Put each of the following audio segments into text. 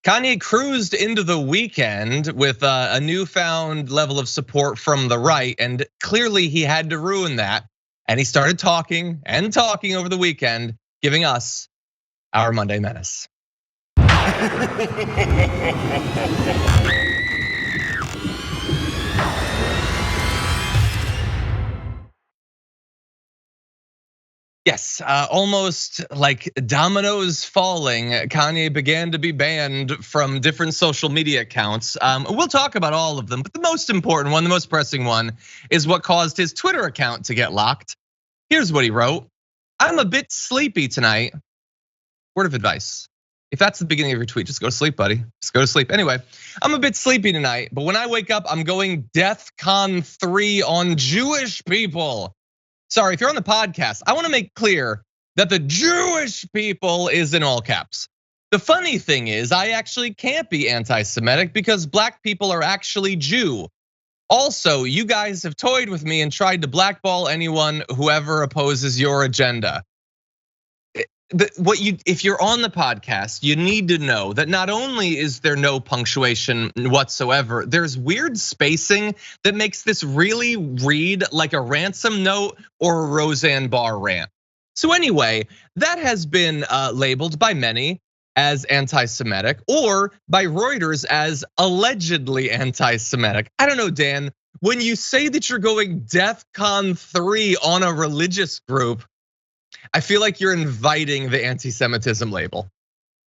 Kanye cruised into the weekend with a newfound level of support from the right, and clearly he had to ruin that. And he started talking and talking over the weekend, giving us our Monday Menace. Yes, almost like dominoes falling, Kanye began to be banned from different social media accounts. We'll talk about all of them, but the most important one, the most pressing one, is what caused his Twitter account to get locked. Here's what he wrote: "I'm a bit sleepy tonight." Word of advice: if that's the beginning of your tweet, just go to sleep, buddy. Just go to sleep. Anyway, "I'm a bit sleepy tonight, but when I wake up, I'm going DEFCON 3 on Jewish people." Sorry, if you're on the podcast, I wanna make clear that the Jewish people is in all caps. The funny thing is, I actually can't be anti-Semitic because black people are actually Jew. Also, you guys have toyed with me and tried to blackball anyone who ever opposes your agenda. If you're on the podcast, you need to know that not only is there no punctuation whatsoever, there's weird spacing that makes this really read like a ransom note or a Roseanne Barr rant. So anyway, that has been labeled by many as anti-Semitic, or by Reuters as allegedly anti-Semitic. I don't know, Dan, when you say that you're going DEFCON 3 on a religious group, I feel like you're inviting the anti-Semitism label.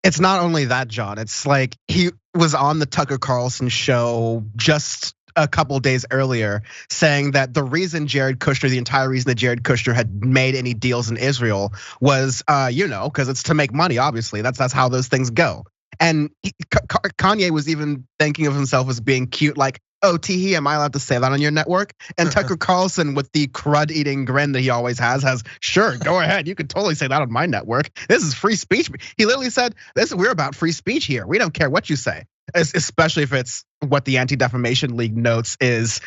It's not only that, John. It's like he was on the Tucker Carlson show just a couple days earlier saying that the reason the entire reason that Jared Kushner had made any deals in Israel was, because it's to make money, obviously. That's how those things go. And Kanye was even thinking of himself as being cute, like, "Oh, Teehee, am I allowed to say that on your network?" And Tucker Carlson, with the crud-eating grin that he always has, "Sure, go ahead. You could totally say that on my network. This is free speech." He literally said, "We're about free speech here. We don't care what you say." Especially if it's what the Anti-Defamation League notes is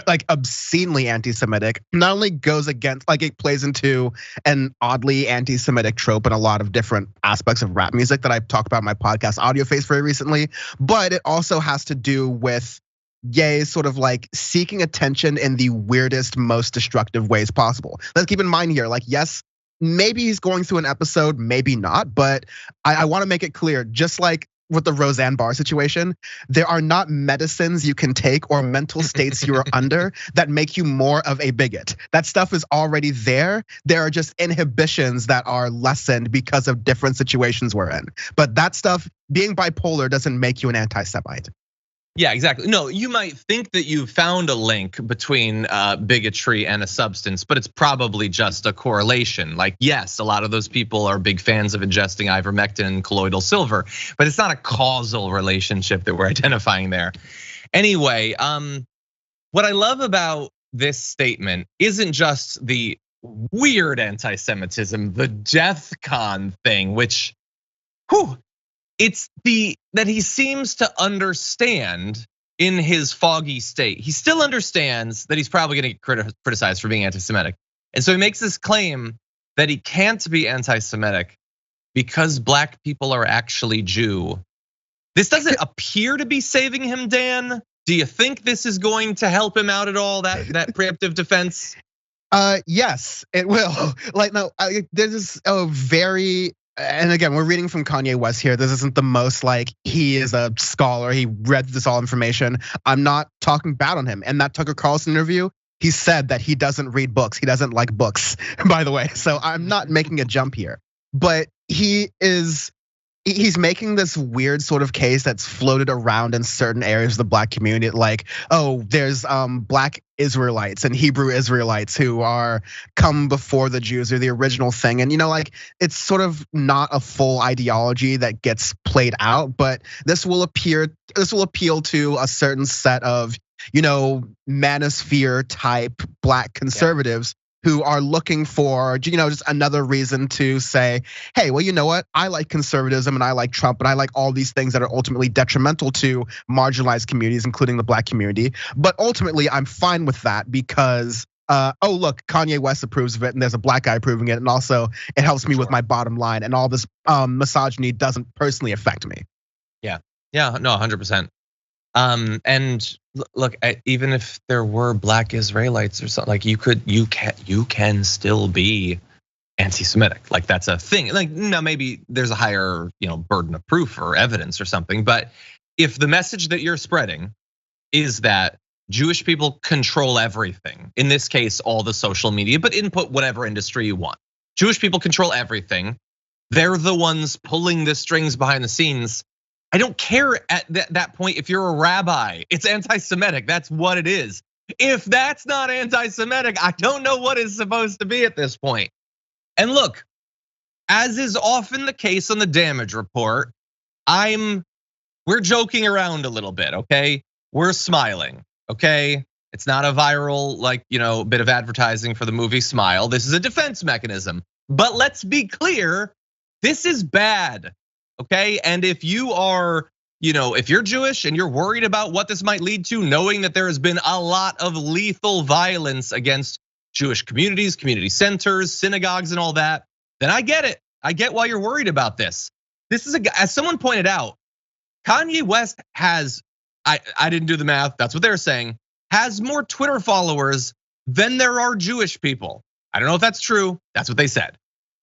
like obscenely anti-Semitic. Not only goes against, like it plays into an oddly anti-Semitic trope in a lot of different aspects of rap music that I've talked about in my podcast Audio Face very recently, but it also has to do with Ye sort of like seeking attention in the weirdest, most destructive ways possible. Let's keep in mind here, like, yes, maybe he's going through an episode, maybe not, but I wanna make it clear, just like with the Roseanne Barr situation, there are not medicines you can take or mental states you are under that make you more of a bigot. That stuff is already there. There are just inhibitions that are lessened because of different situations we're in. But that stuff, being bipolar doesn't make you an anti-Semite. Yeah, exactly. No, you might think that you found a link between bigotry and a substance, but it's probably just a correlation. Like, yes, a lot of those people are big fans of ingesting ivermectin and colloidal silver, but it's not a causal relationship that we're identifying there. Anyway, what I love about this statement isn't just the weird anti-Semitism, the DEFCON thing, which, it's that he seems to understand in his foggy state. He still understands that he's probably gonna get criticized for being anti-Semitic. And so he makes this claim that he can't be anti-Semitic because black people are actually Jew. This doesn't appear to be saving him, Dan. Do you think this is going to help him out at all, that preemptive defense? Yes, it will. Like, no, this is a very, and again, we're reading from Kanye West here. This isn't the most like he is a scholar. He read this all information. I'm not talking bad on him. In that Tucker Carlson interview, he said that he doesn't read books. He doesn't like books, by the way. So I'm not making a jump here, but he's making this weird sort of case that's floated around in certain areas of the black community, like, oh, there's black Israelites and Hebrew Israelites who are come before the Jews, or the original thing. And like, it's sort of not a full ideology that gets played out, but this will appeal to a certain set of, manosphere type black conservatives. Who are looking for, just another reason to say, hey, well, you know what? I like conservatism and I like Trump and I like all these things that are ultimately detrimental to marginalized communities, including the black community. But ultimately, I'm fine with that because, oh, look, Kanye West approves of it and there's a black guy approving it. And also it helps me with my bottom line, and all this misogyny doesn't personally affect me. Yeah, Yeah, no, 100%. And look, even if there were black Israelites or something, like you can still be anti-Semitic. Like that's a thing. Like now maybe there's a higher, burden of proof or evidence or something. But if the message that you're spreading is that Jewish people control everything, in this case, all the social media, but input whatever industry you want. Jewish people control everything. They're the ones pulling the strings behind the scenes. I don't care at that point if you're a rabbi, it's anti-Semitic, that's what it is. If that's not anti-Semitic, I don't know what is supposed to be at this point. And look, as is often the case on the damage report, we're joking around a little bit, okay? We're smiling, okay? It's not a viral, bit of advertising for the movie Smile. This is a defense mechanism. But let's be clear, this is bad, okay? And if you are, if you're Jewish and you're worried about what this might lead to, knowing that there has been a lot of lethal violence against Jewish communities, community centers, synagogues and all that, then I get it. I get why you're worried about this. This is as someone pointed out, Kanye West has, I didn't do the math, that's what they're saying, has more Twitter followers than there are Jewish people. I don't know if that's true, that's what they said.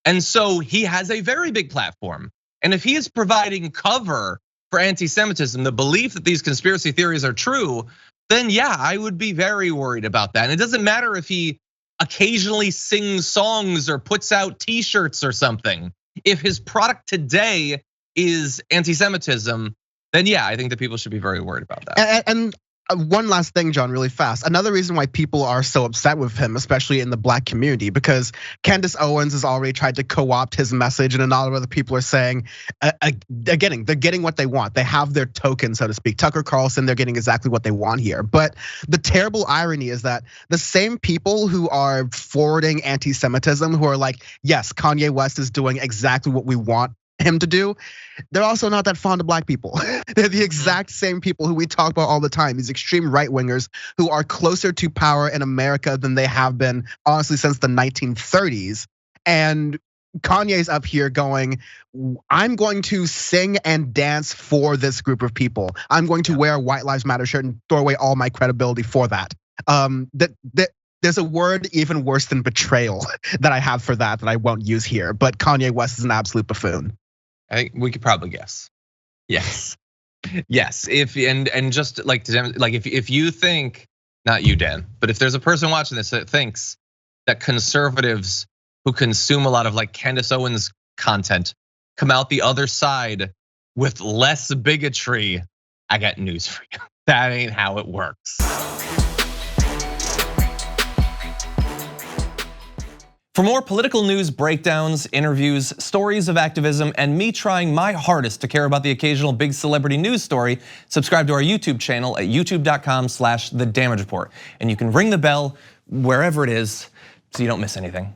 And so he has a very big platform. And if he is providing cover for anti-Semitism, the belief that these conspiracy theories are true, then yeah, I would be very worried about that. And it doesn't matter if he occasionally sings songs or puts out t-shirts or something. If his product today is anti-Semitism, then yeah, I think that people should be very worried about that. And one last thing, John, really fast. Another reason why people are so upset with him, especially in the black community, because Candace Owens has already tried to co-opt his message, and a lot of other people are saying, they're getting what they want. They have their token, so to speak. Tucker Carlson, they're getting exactly what they want here. But the terrible irony is that the same people who are forwarding anti-Semitism, who are like, yes, Kanye West is doing exactly what we want him to do, they're also not that fond of black people. They're the exact same people who we talk about all the time, these extreme right wingers who are closer to power in America than they have been, honestly, since the 1930s. And Kanye's up here going, I'm going to sing and dance for this group of people. I'm going to wear a White Lives Matter shirt and throw away all my credibility for that. There's a word even worse than betrayal that I have for that I won't use here, but Kanye West is an absolute buffoon. I think we could probably guess. Yes, yes. If you think, not you, Dan, but if there's a person watching this that thinks that conservatives who consume a lot of Candace Owens content come out the other side with less bigotry, I got news for you. That ain't how it works. For more political news breakdowns, interviews, stories of activism, and me trying my hardest to care about the occasional big celebrity news story, subscribe to our YouTube channel at youtube.com/thedamagereport. And you can ring the bell wherever it is so you don't miss anything.